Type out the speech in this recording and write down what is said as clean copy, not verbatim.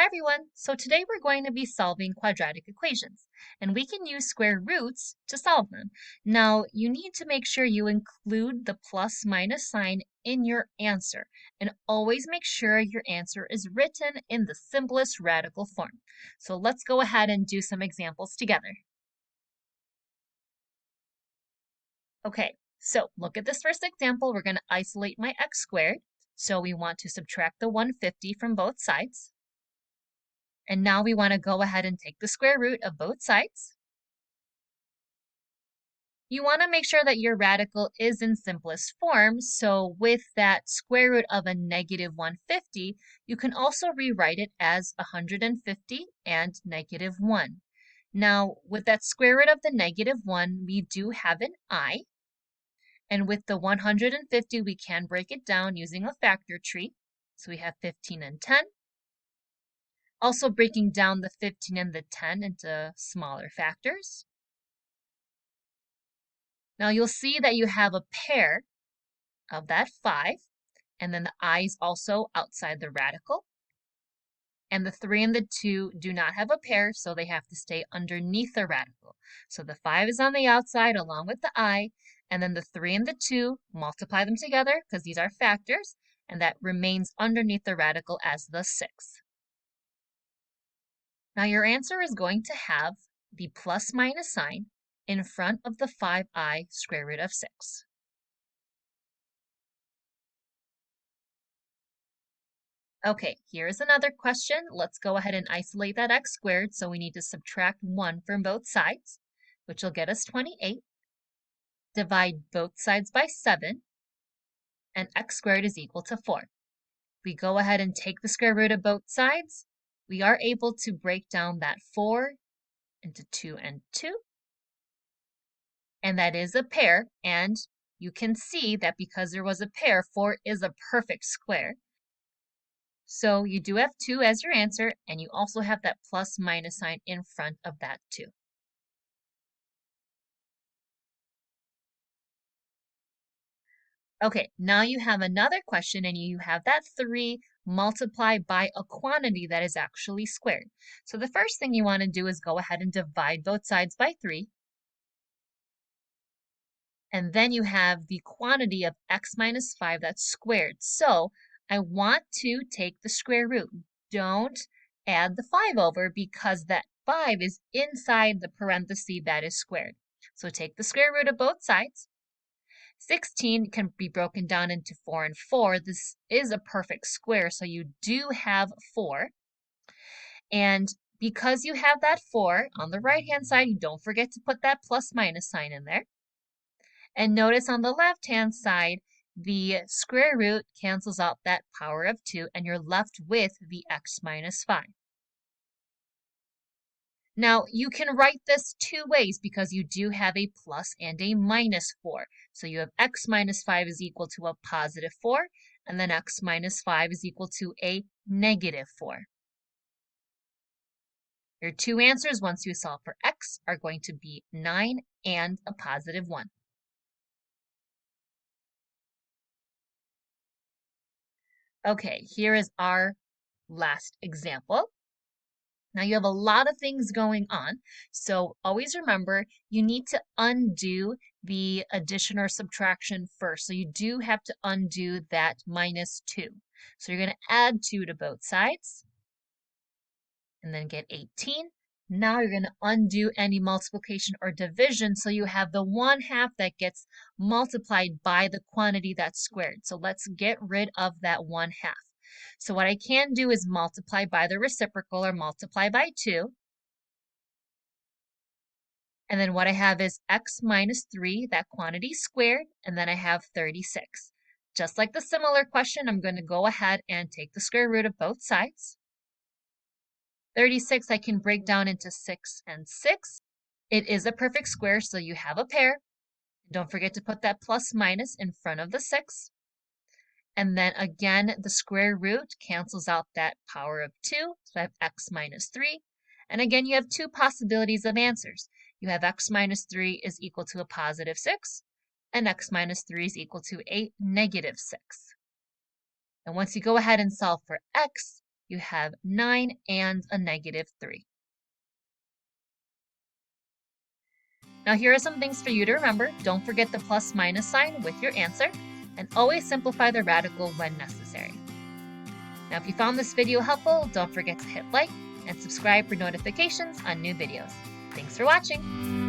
Hi everyone! So today we're going to be solving quadratic equations, and we can use square roots to solve them. Now, you need to make sure you include the plus minus sign in your answer, and always make sure your answer is written in the simplest radical form. So let's go ahead and do some examples together. Okay, so look at this first example. We're going to isolate my x squared. So we want to subtract the 150 from both sides. And now we want to go ahead and take the square root of both sides. You want to make sure that your radical is in simplest form. So with that square root of a negative 150, you can also rewrite it as 150 and negative 1. Now, with that square root of the negative 1, we do have an I. And with the 150, we can break it down using a factor tree. So we have 15 and 10. Also breaking down the 15 and the 10 into smaller factors. Now you'll see that you have a pair of that 5, and then the I is also outside the radical. And the 3 and the 2 do not have a pair, so they have to stay underneath the radical. So the 5 is on the outside along with the I, and then the 3 and the 2, multiply them together because these are factors, and that remains underneath the radical as the 6. Now your answer is going to have the plus minus sign in front of the 5i square root of 6. Okay, here's another question. Let's go ahead and isolate that x squared. So we need to subtract 1 from both sides, which will get us 28. Divide both sides by 7, and x squared is equal to 4. We go ahead and take the square root of both sides. We are able to break down that 4 into 2 and 2. And that is a pair, and you can see that because there was a pair, 4 is a perfect square. So you do have 2 as your answer, and you also have that plus minus sign in front of that 2. Okay, now you have another question, and you have that 3 multiplied by a quantity that is actually squared. So the first thing you want to do is go ahead and divide both sides by 3. And then you have the quantity of x minus 5 that's squared. So I want to take the square root. Don't add the 5 over because that 5 is inside the parenthesis that is squared. So take the square root of both sides. 16 can be broken down into 4 and 4. This is a perfect square, so you do have 4. And because you have that 4 on the right-hand side, you don't forget to put that plus minus sign in there. And notice on the left-hand side, the square root cancels out that power of 2, and you're left with the x minus 5. Now, you can write this two ways because you do have a plus and a minus 4. So you have x minus 5 is equal to a positive 4, and then x minus 5 is equal to a negative 4. Your two answers, once you solve for x, are going to be 9 and a positive 1. Okay, here is our last example. Now you have a lot of things going on, so always remember you need to undo the addition or subtraction first. So you do have to undo that minus 2. So you're going to add 2 to both sides and then get 18. Now you're going to undo any multiplication or division, so you have the 1/2 that gets multiplied by the quantity that's squared. So let's get rid of that 1/2. So what I can do is multiply by the reciprocal or multiply by 2. And then what I have is x minus 3, that quantity squared, and then I have 36. Just like the similar question, I'm going to go ahead and take the square root of both sides. 36 I can break down into 6 and 6. It is a perfect square, so you have a pair. Don't forget to put that plus minus in front of the 6. And then again, the square root cancels out that power of 2, so I have x minus 3. And again, you have two possibilities of answers. You have x minus 3 is equal to a positive 6, and x minus 3 is equal to a negative 6. And once you go ahead and solve for x, you have 9 and a -3. Now here are some things for you to remember. Don't forget the plus-minus sign with your answer, and always simplify the radical when necessary. Now if you found this video helpful, don't forget to hit like and subscribe for notifications on new videos. Thanks for watching!